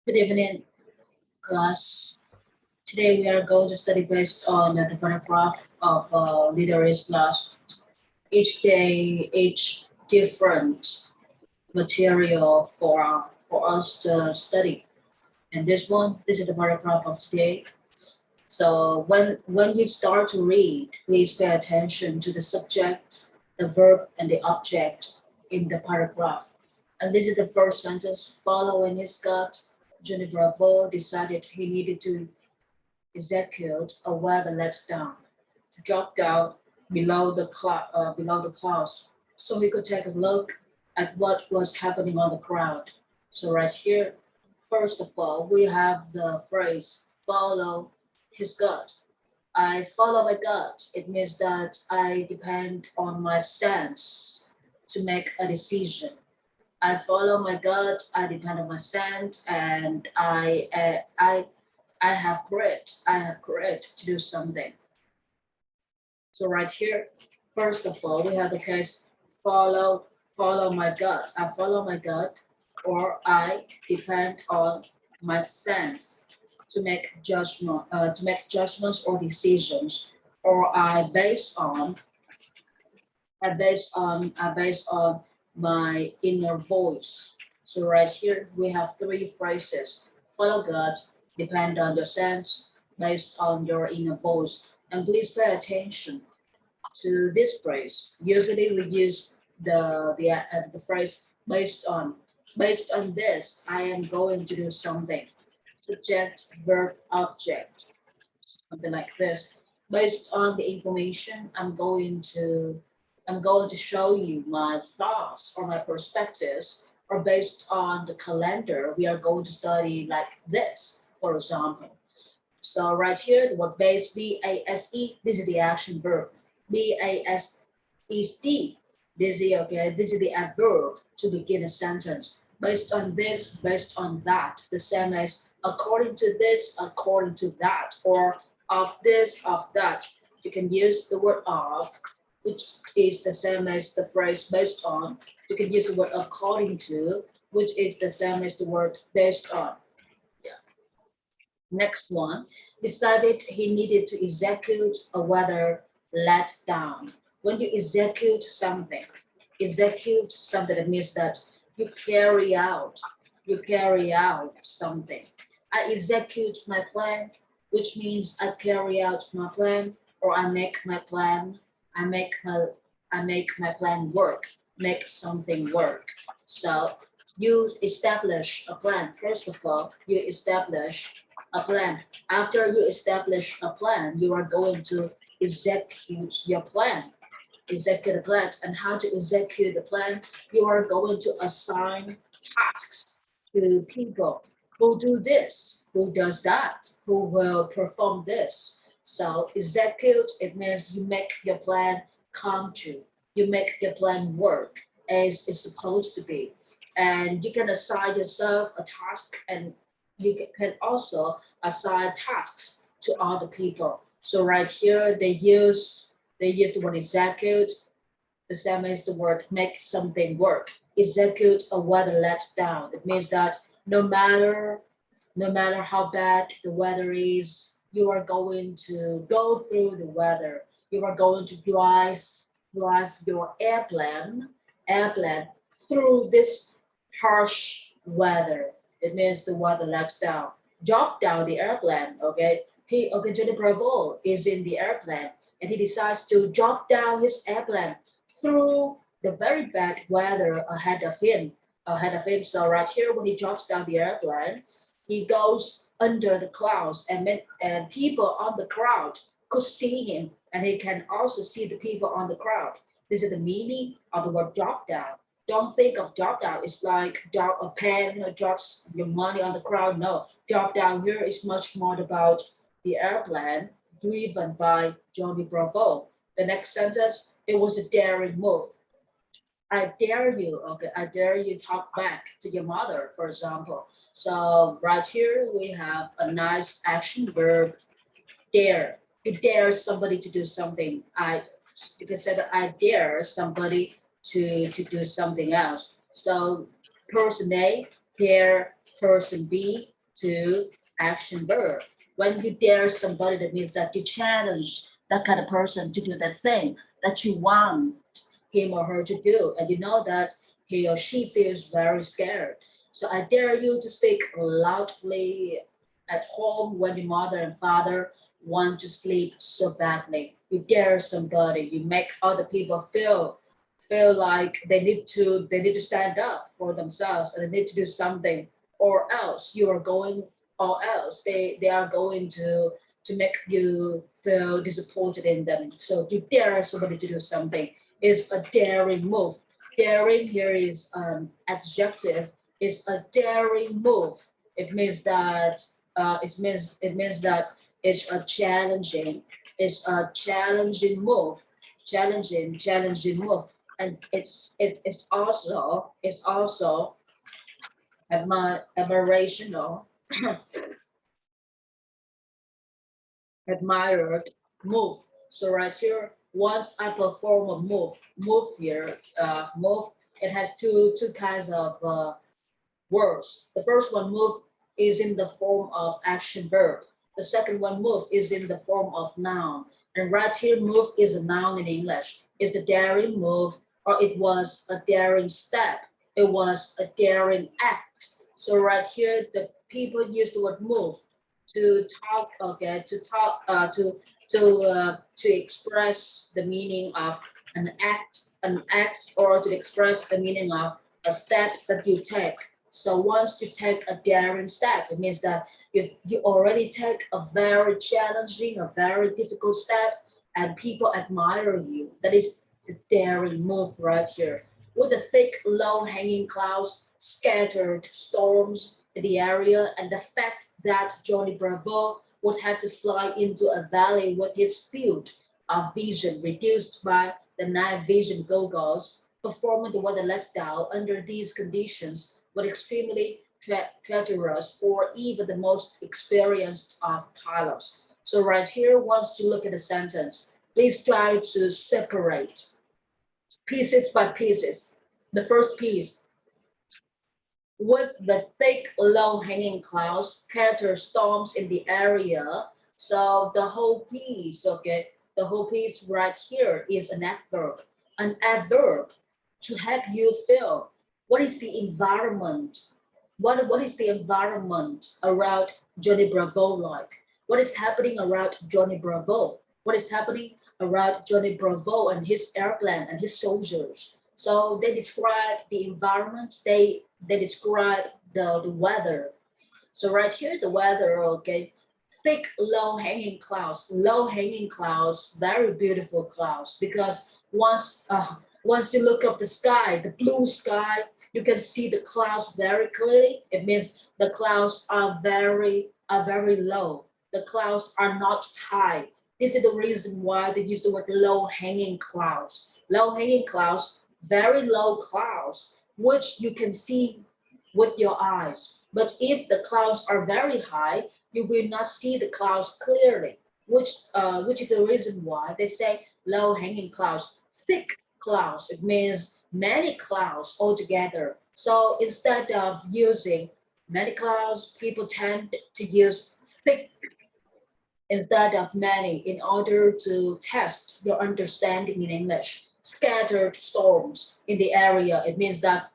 Good evening, class. Today we are going to study based on the paragraph of literary class. Each day, each different material for us to study. And this is the paragraph of today. So when you start to read, please pay attention to the subject, the verb, and the object in the paragraph. And this is the first sentence. Following his gut, Johnny Bravo decided he needed to execute a weather letdown to drop down below the clouds, so he could take a look at what was happening on the crowd. So right here, first of all, we have the phrase "follow his gut." I follow my gut. It means that I depend on my sense to make a decision. I follow my gut. I depend on my sense, and I have grit. I have grit to do something. So right here, first of all, we have the case follow my gut. I follow my gut, or I depend on my sense to make judgments or decisions, or I base on my inner voice. So right here we have three phrases: follow God, depend on your sense, based on your inner voice. And please pay attention to this phrase. Usually we use the phrase based on this, I am going to do something. Subject, verb, object, something like this. Based on the information, I'm going to show you my thoughts or my perspectives, or based on the calendar, we are going to study like this, for example. So right here, the word base, B-A-S-E, this is the action verb. B-A-S-E-D, this is okay, this is the adverb to begin a sentence. Based on this, based on that, the same as according to this, according to that, or of this, of that. You can use the word of, which is the same as the phrase based on. You can use the word according to, which is the same as the word based on. Yeah. Next one, decided he needed to execute a weather letdown. When you execute something that means that you carry out something. I execute my plan, which means I carry out my plan, or I make my plan, I make my I make my plan work, make something work. So you establish a plan. First of all, you establish a plan. After you establish a plan, you are going to execute your plan. Execute a plan. And how to execute the plan? You are going to assign tasks to people who do this, who does that, who will perform this. So execute, it means you make your plan come true. You make your plan work as it's supposed to be. And you can assign yourself a task, and you can also assign tasks to other people. So right here they use the word execute, the same as the word make something work. Execute a weather letdown. It means that no matter how bad the weather is, you are going to go through the weather. You are going to drive your airplane through this harsh weather. It means the weather lets down. Drop down the airplane, okay? Johnny Bravo is in the airplane, and he decides to drop down his airplane through the very bad weather ahead of him. So right here, when he drops down the airplane, he goes under the clouds, and people on the crowd could see him, and he can also see the people on the crowd. This is the meaning of the word drop down. Don't think of drop down. It's like drop a pen drops your money on the crowd. No, drop down here is much more about the airplane driven by Johnny Bravo. The next sentence, it was a daring move. I dare you, okay, I dare you talk back to your mother, for example. So right here we have a nice action verb, dare. You dare somebody to do something. You can say that I dare somebody to do something else. So person A dare person B to action verb. When you dare somebody, that means that you challenge that kind of person to do that thing that you want him or her to do, and you know that he or she feels very scared. So I dare you to speak loudly at home when your mother and father want to sleep so badly. You dare somebody, you make other people feel like they need to stand up for themselves and they need to do something, or else you are going or else they are going to make you feel disappointed in them. So to dare somebody to do something is a daring move. Daring here is adjective, is a daring move. It means that it means that it's a challenging move, challenging move, and it's also admirational, admired move. So right here, once I perform a move here, move, it has two kinds of words. The first one, move, is in the form of action verb. The second one, move, is in the form of noun. And right here, move is a noun in English. It's a daring move, or it was a daring step. It was a daring act. So right here, the people use the word move to talk, okay, to express the meaning of an act, or to express the meaning of a step that you take. So once you take a daring step, it means that you already take a very challenging, a very difficult step, and people admire you. That is the daring move right here. With the thick, low-hanging clouds, scattered storms in the area, and the fact that Johnny Bravo would have to fly into a valley with his field of vision reduced by the night vision goggles, performing the weather letdown under these conditions were extremely treacherous for even the most experienced of pilots. So right here, once you look at the sentence, please try to separate pieces by pieces. The first piece, with the thick, low-hanging clouds, scatter storms in the area. So the whole piece, okay, the whole piece right here is an adverb. An adverb to help you feel what is the environment, what is the environment around Johnny Bravo like? What is happening around Johnny Bravo? What is happening around Johnny Bravo and his airplane and his soldiers? So they describe the environment. They describe the weather. So right here, the weather, okay, thick, low-hanging clouds, very beautiful clouds. Because once you look up the sky, the blue sky, you can see the clouds very clearly. It means the clouds are very low. The clouds are not high. This is the reason why they use the word low-hanging clouds. Low-hanging clouds, very low clouds, which you can see with your eyes. But if the clouds are very high, you will not see the clouds clearly, which is the reason why they say low hanging clouds, thick clouds. It means many clouds altogether. So instead of using many clouds, people tend to use thick instead of many in order to test your understanding in English. Scattered storms in the area. It means that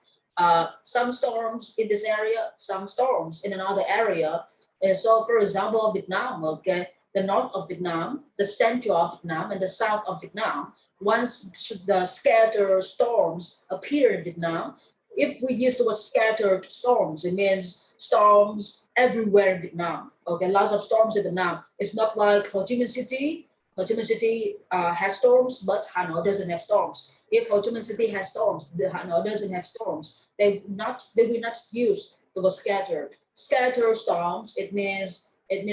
some storms in this area, some storms in another area. And so, for example, Vietnam, okay, the north of Vietnam, the center of Vietnam, and the south of Vietnam. Once the scattered storms appear in Vietnam, if we use the word scattered storms, it means storms everywhere in Vietnam. Okay, lots of storms in Vietnam. It's not like Ho Chi Minh City. Ho Chi Minh City has storms, but Hanoi doesn't have storms. If Ho Chi Minh City has storms, the Hanoi doesn't have storms. They will not use the word scattered. Scattered storms. It means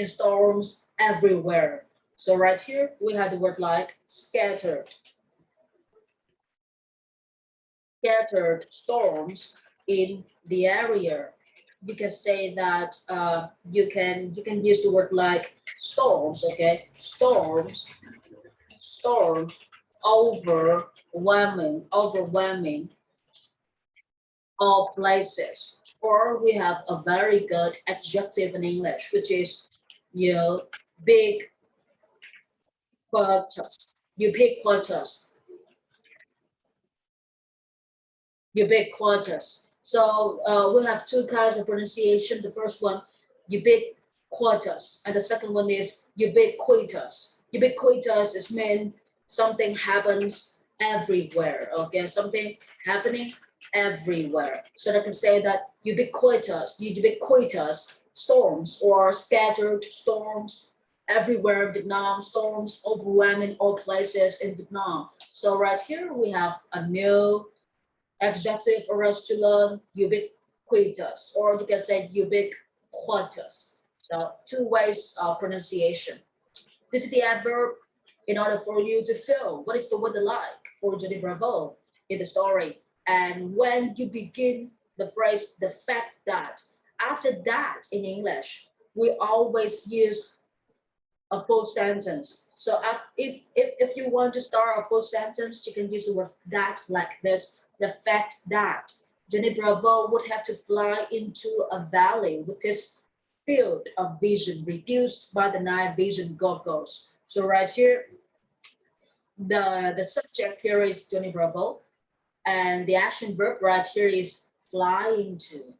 storms everywhere. So right here we have the word like scattered. Scattered storms in the area. You can say that you can use the word like storms, okay? Storms, overwhelming, or places. Or we have a very good adjective in English, which is you big quarters. You big quarters. Ubiquitous. So we have two kinds of pronunciation. The first one, ubiquitous, and the second one is ubiquitous. Ubiquitous is mean something happens everywhere. Okay, something happening everywhere. So I can say that ubiquitous storms or scattered storms everywhere in Vietnam, storms overwhelming all places in Vietnam. So right here we have a new adjective for us to learn ubiquitous, or you can say ubiquitous. So two ways of pronunciation. This is the adverb in order for you to feel what is the weather like for Johnny Bravo in the story. And when you begin the phrase, the fact that, after that in English, we always use a full sentence. So if you want to start a full sentence, you can use the word that like this. The fact that Johnny Bravo would have to fly into a valley with his field of vision reduced by the night vision goggles. So right here, the subject here is Johnny Bravo, and the action verb right here is fly into.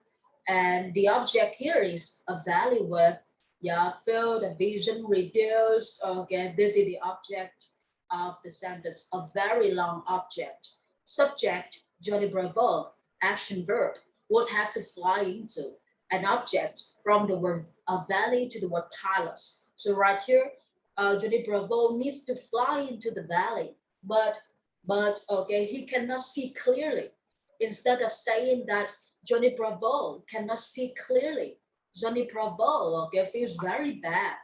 And the object here is a valley with, yeah, field of vision reduced. Okay, this is the object of the sentence, a very long object. Subject, Johnny Bravo, action verb, would have to fly into an object from the word a valley to the word palace. So right here, Johnny Bravo needs to fly into the valley, but okay, he cannot see clearly. Instead of saying that Johnny Bravo cannot see clearly, Johnny Bravo, okay, feels very bad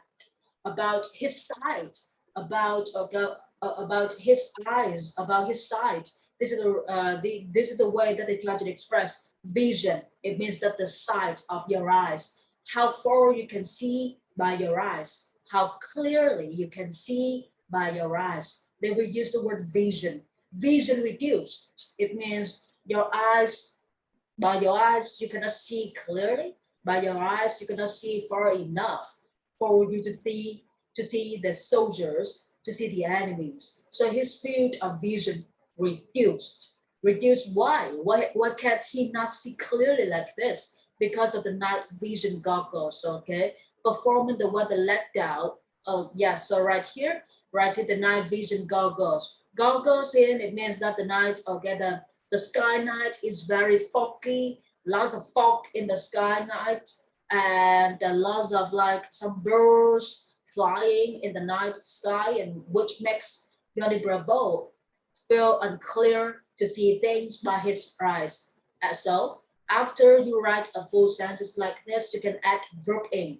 about his sight, about okay, about his eyes, about his sight. This is the way that they try to express vision. It means that the sight of your eyes, how far you can see by your eyes, how clearly you can see by your eyes. They will use the word vision. Vision reduced. It means your eyes, by your eyes you cannot see clearly. By your eyes you cannot see far enough for you to see the soldiers, to see the enemies. So his field of vision reduced. Reduced why? Why can't he not see clearly like this? Because of the night vision goggles, okay? Performing the weather letdown. Oh yeah, so right here, the night vision goggles. Goggles in, it means that the night, okay, the sky night is very foggy, lots of fog in the sky night, and lots of like some birds flying in the night sky, and which makes Johnny Bravo feel unclear to see things by his eyes. So after you write a full sentence like this, you can add verb in,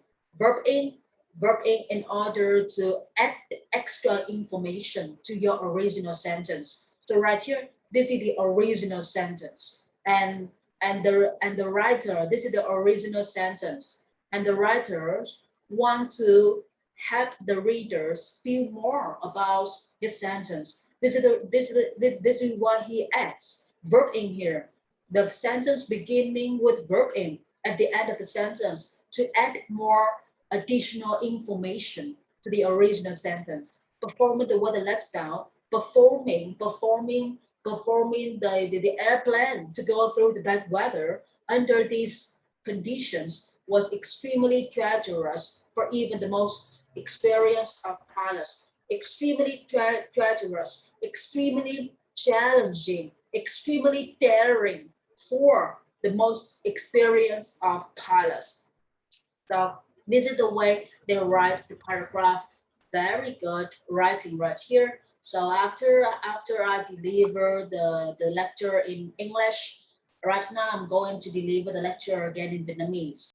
in order to add extra information to your original sentence. So right here, this is the original sentence, and the writer, this is the original sentence, and the writers want to help the readers feel more about his sentence. This is why he adds verb in here. The sentence beginning with verb in at the end of the sentence to add more additional information to the original sentence. Performing the weather lets down, performing the airplane to go through the bad weather under these conditions was extremely treacherous for even the most experienced of pilots. Extremely treacherous, extremely challenging, extremely daring for the most experienced of pilots. So this is the way they write the paragraph. Very good writing right here. So after I deliver the lecture in English, right now I'm going to deliver the lecture again in Vietnamese.